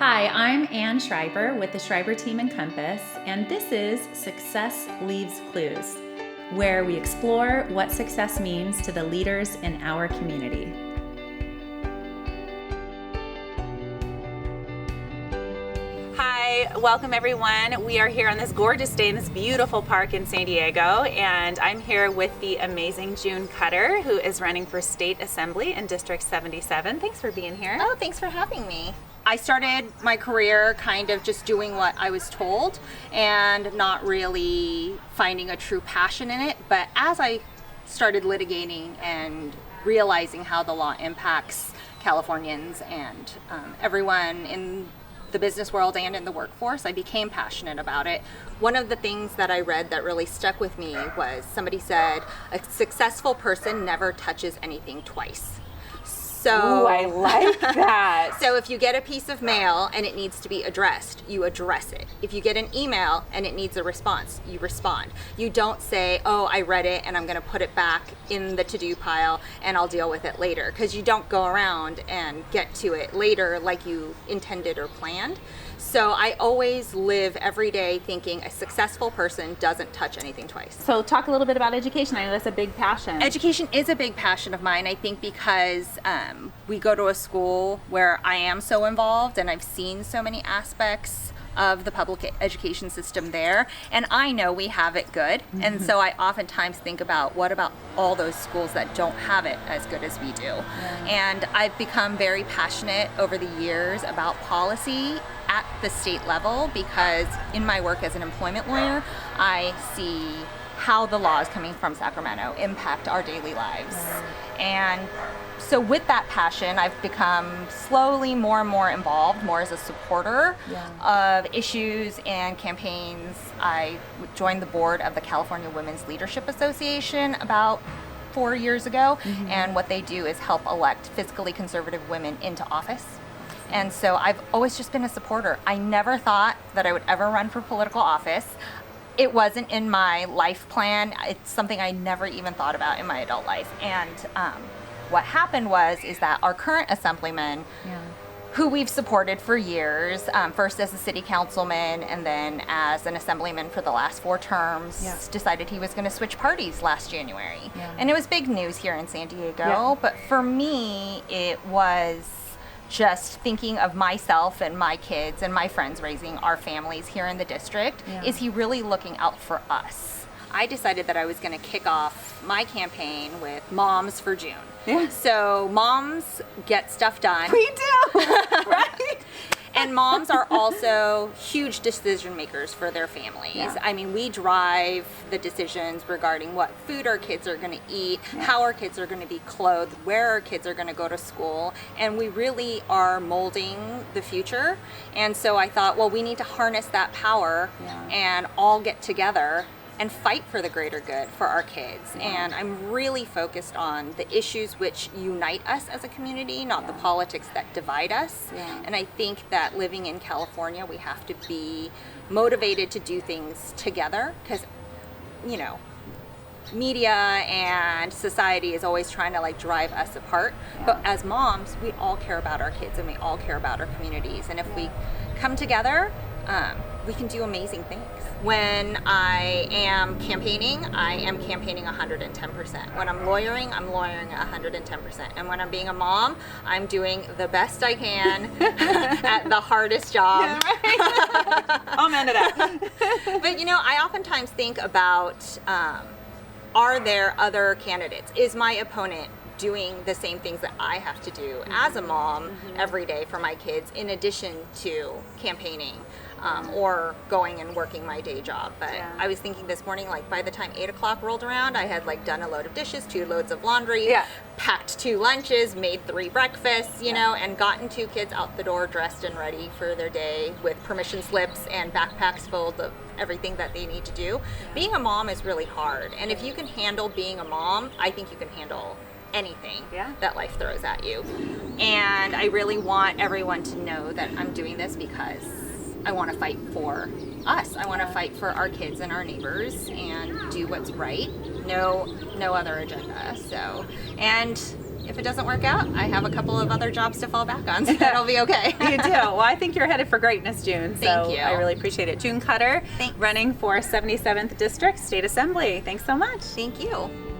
Hi, I'm Ann Schreiber with the Schreiber Team and Compass, and this is Success Leaves Clues, where we explore what success means to the leaders in our community. Hi, welcome everyone. We are here on this gorgeous day in this beautiful park in San Diego, and I'm here with the amazing June Cutter, who is running for State Assembly in District 77. Thanks for being here. Oh, thanks for having me. I started my career kind of just doing what I was told and not really finding a true passion in it. But as I started litigating and realizing how the law impacts Californians and everyone in the business world and in the workforce, I became passionate about it. One of the things that I read that really stuck with me was somebody said, a successful person never touches anything twice. So, ooh, I like that. So if you get a piece of mail and it needs to be addressed, you address it. If you get an email and it needs a response, you respond. You don't say, oh, I read it and I'm going to put it back in the to-do pile and I'll deal with it later, because you don't go around and get to it later like you intended or planned. So I always live every day thinking a successful person doesn't touch anything twice. So talk a little bit about education. I know that's a big passion. Education is a big passion of mine, I think, because we go to a school where I am so involved and I've seen so many aspects of the public education system there, and I know we have it good. Mm-hmm. And so I oftentimes think about, what about all those schools that don't have it as good as we do? Yeah. And I've become very passionate over the years about policy at the state level, because in my work as an employment lawyer, I see how the laws coming from Sacramento impact our daily lives. And so with that passion, I've become slowly more and more involved, more as a supporter of issues and campaigns. I joined the board of the California Women's Leadership Association about 4 years ago, and what they do is help elect fiscally conservative women into office. And so I've always just been a supporter. I never thought that I would ever run for political office. It wasn't in my life plan. It's something I never even thought about in my adult life. And what happened is that our current assemblyman, who we've supported for years, first as a city councilman and then as an assemblyman for the last 4 terms, decided he was going to switch parties last January. And it was big news here in San Diego. But for me, it was just thinking of myself and my kids and my friends raising our families here in the district. Is he really looking out for us? I decided that I was going to kick off my campaign with Moms for June. So moms get stuff done. We do, right? And moms are also huge decision makers for their families. I mean, we drive the decisions regarding what food our kids are going to eat, how our kids are going to be clothed, where our kids are going to go to school, and we really are molding the future. And so I thought, well, we need to harness that power and all get together and fight for the greater good for our kids. And I'm really focused on the issues which unite us as a community, not the politics that divide us. And I think that living in California, we have to be motivated to do things together, because, you know, media and society is always trying to drive us apart. But as moms, we all care about our kids and we all care about our communities. And if we come together, we can do amazing things. When I am campaigning 110%. When I'm lawyering 110%. And when I'm being a mom, I'm doing the best I can at the hardest job. Amen to that. But you know, I oftentimes think about, are there other candidates? Is my opponent doing the same things that I have to do as a mom every day for my kids, in addition to campaigning or going and working my day job? But I was thinking this morning, by the time 8 o'clock rolled around, I had done a load of dishes, 2 loads of laundry, packed 2 lunches, made 3 breakfasts, you know, and gotten 2 kids out the door dressed and ready for their day with permission slips and backpacks full of everything that they need to do. Being a mom is really hard. And if you can handle being a mom, I think you can handle anything that life throws at you. And I really want everyone to know that I'm doing this because I want to fight for us. I want to fight for our kids and our neighbors and do what's right. No other agenda. So, and if it doesn't work out, I have a couple of other jobs to fall back on, so that'll be okay. You do. Well, I think you're headed for greatness, June. Thank you. I really appreciate it. June Cutter, Thanks. running for 77th District State Assembly. Thanks so much. Thank you.